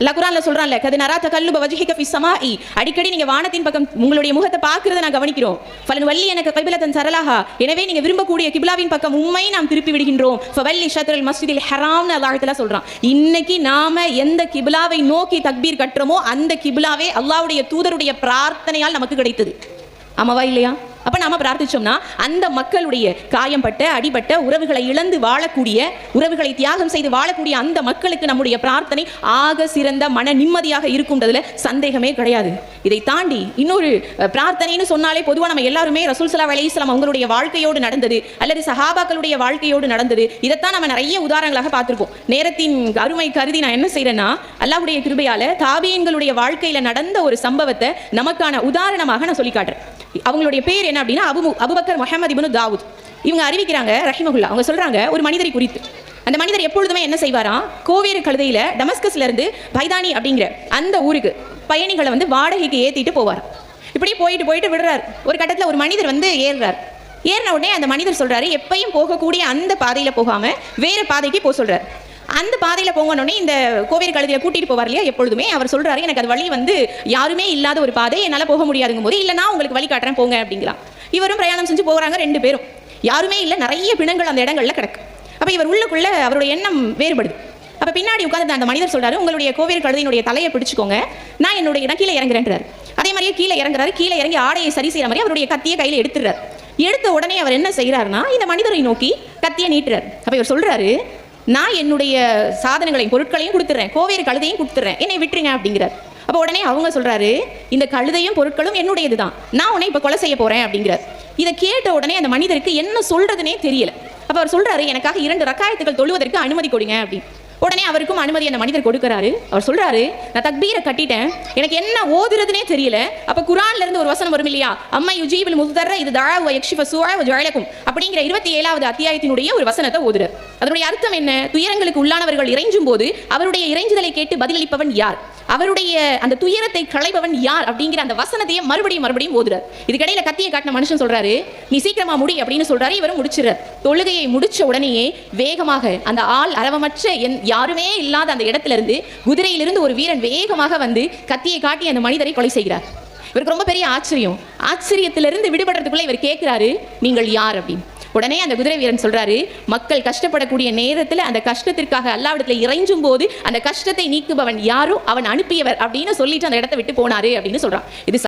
அல்லாஹ் குர்ஆன்ல சொல்றான்ல, கது நரா தகல்லுப வஜ்ஹிக ஃபிஸ் ஸமாஇ, அடிக்கடி நீங்க வானத்தின் பக்கம் உங்களுடைய முகத்தை பார்க்கிறத நான் கவனிக்கிறோம். ஃபலன் வல்லி எனக்கு கைபிலத்தன் சரலாஹா, எனவே நீங்க விரும்பக்கூடிய கிப்லாவின் பக்கம் உம்மை நாம் திருப்பி விடுகின்றோம். ஃபவல்லி ஷத்ரல் மஸ்ஜிதில் ஹராம்னு அல்லாஹ் தஆலா சொல்றான். இன்னைக்கு நாம எந்த கிப்லாவை நோக்கி தக்பீர் கட்டுறோமோ அந்த கிப்லாவே அல்லாஹ்வுடைய தூதருடைய பிரார்த்தனையால் நமக்கு கிடைத்தது. ஆமாவா இல்லையா? அப்ப நாம பிரார்த்திச்சோம்னா அந்த மக்களுடைய காயம்பட்ட அடிபட்ட உறவுகளை இழந்து வாழக்கூடிய, உறவுகளை தியாகம் செய்து வாழக்கூடிய அந்த மக்களுக்கு நம்முடைய பிரார்த்தனை ஆக சிறந்த மன நிம்மதியாக இருக்கும்ன்றதுல சந்தேகமே கிடையாது. இதை தாண்டி இன்னொரு பிரார்த்தனைன்னு சொன்னாலே பொதுவாக நம்ம எல்லாருமே ரசூல் ஸல்லல்லாஹு அலைஹி வஸல்லம் அவங்களுடைய வாழ்க்கையோடு நடந்தது அல்லது சஹாபாக்களுடைய வாழ்க்கையோடு நடந்தது, இதைத்தான் நம்ம நிறைய உதாரணங்களாக பார்த்திருப்போம். நேரத்தின் அருமை கருதி நான் என்ன செய்யறேன்னா, அல்லாஹ்வுடைய கிருபையால தாபியீன்களுடைய வாழ்க்கையில நடந்த ஒரு சம்பவத்தை நமக்கான உதாரணமாக நான் சொல்லி காட்டுறேன். அவங்களுடைய பேர் என்ன அப்படின்னா அபூபக்கர் முஹம்மது இப்னு தாவூத். இவங்க அறிவிக்கிறாங்க ரஹிமஹுல்லா, அவங்க சொல்றாங்க ஒரு மனிதரை குறித்து, அந்த மனிதர் எப்பொழுதுமே என்ன செய்வாராம், கோவேறு கழுதையில டமஸ்கஸ்ல இருந்து பைதானி அப்படிங்கிற அந்த ஊருக்கு பயணிகளை வாடகைக்கு ஏத்திட்டு போவார். இப்படி போயிட்டு விடுறார். ஒரு கட்டத்தில் ஒரு மனிதர் ஏறுறார். ஏறின உடனே அந்த மனிதர் சொல்றாரு, எப்பயும் போகக்கூடிய அந்த பாதையில போகாம வேற பாதைக்கு போக சொல்றாரு. அந்த பாதையில போங்கன்னொடனே இந்த கோவேறு கழுதையில கூட்டிட்டு போவார் இல்லையா, எப்பொழுதுமே அவர் சொல்றாரு, எனக்கு அது வழி யாருமே இல்லாத ஒரு பாதை, என்னால் போக முடியாதுங்கும் போது, இல்லை நான் உங்களுக்கு வழி காட்டுறேன் போங்க அப்படிங்களாம். இவரும் பிரயாணம் செஞ்சு போகிறாங்க, ரெண்டு பேரும். யாருமே இல்லை, நிறைய பிணங்கள் அந்த இடங்கள்ல கிடக்கு. அப்போ இவர் உள்ளுக்குள்ள அவருடைய எண்ணம் வேறுபடுது. அப்போ பின்னாடி உட்காந்து அந்த மனிதர் சொல்றாரு, உங்களுடைய கோவேறு கழுதையினுடைய தலையை பிடிச்சுக்கோங்க, நான் கீழே இறங்குறேன்றார். அதே மாதிரியே கீழே இறங்குறாரு. கீழே இறங்கி ஆடையை சரி செய்யற மாதிரி அவருடைய கத்தியை கையில் எடுத்துறாரு. எடுத்த உடனே அவர் என்ன செய்யறாருன்னா, இந்த மனிதரை நோக்கி கத்தியை நீட்டுறாரு. அப்போ இவர் சொல்றாரு, நான் என்னுடைய சாதனங்களையும் பொருட்களையும் கொடுத்துட்றேன், கோவேறு கழுதையும் கொடுத்துட்றேன், என்னை விட்டுருங்க அப்படிங்கிறார். அப்போ உடனே அவங்க சொல்றாரு, இந்த கழுதையும் பொருட்களும் என்னுடையது தான், நான் உன்னை இப்போ கொலை செய்ய போறேன் அப்படிங்கிறார். இதை கேட்ட உடனே அந்த மனிதருக்கு என்ன சொல்றதுனே தெரியல. அப்போ அவர் சொல்றாரு, எனக்காக 2 ரக்காயத்துகள் தொழுவதற்கு அனுமதி கொடுங்க அப்படின்னு. உடனே அவருக்கும் அனுமதி அந்த மனிதர் கொடுக்கிறாரு. அவர் சொல்றாரு, நான் தக்பீரை கட்டிட்டேன், எனக்கு என்ன ஓதுறதுனே தெரியல. அப்ப குர்ஆன்ல இருந்து ஒரு வசனம் வரும் இல்லையா, அம்மா யுஜீபுல் முஸ்தர்ர இது தஆ வ யக்ஷிஃபு ஸூஅ வ ஜஅலகும் அப்படிங்கிற 27வது அத்தியாயத்தினுடைய ஒரு வசனத்தை ஓதுறார். அதனுடைய அர்த்தம் என்ன? துயரங்களுக்கு உள்ளானவர்கள் இறைஞ்சும் போது அவருடைய இறைஞ்சுதலை கேட்டு பதிலளிப்பவன் யார், அவருடைய அந்த துயரத்தை களைபவன் யார் அப்படிங்கிற அந்த வசனத்தையே மறுபடியும் ஓதுறார். இதுக்கிடையில கத்தியை காட்டின மனுஷன் சொல்றாரு, நீ சீக்கிரமா முடி அப்படின்னு சொல்றாரு. இவரும் முடிச்சிடறார். தொழுகையை முடிச்ச உடனேயே வேகமாக அந்த ஆள் அரவமற்ற யாருமே இல்லாத அந்த இடத்துல இருந்து குதிரையிலிருந்து ஒரு வீரன் வேகமாக கத்தியை காட்டி அந்த மனிதரை கொலை செய்கிறார். இவருக்கு ரொம்ப பெரிய ஆச்சரியத்திலிருந்து விடுபடுறதுக்குள்ள இவர் கேட்கிறாரு, நீங்கள் யார் அப்படின்னு. உடனே அந்த குதிரை வீரன் சொல்றாரு, மக்கள் கஷ்டப்படக்கூடிய நேரத்தில் அந்த கஷ்டத்திற்காக அல்லாஹ்விடத்தில் இறைஞ்சும் போது அந்த கஷ்டத்தை நீக்குபவன் யாரோ அவன் அனுப்பியவர் அப்படின்னு சொல்லிட்டு அந்த இடத்தை விட்டு போனாரு அப்படின்னு சொல்றான். இது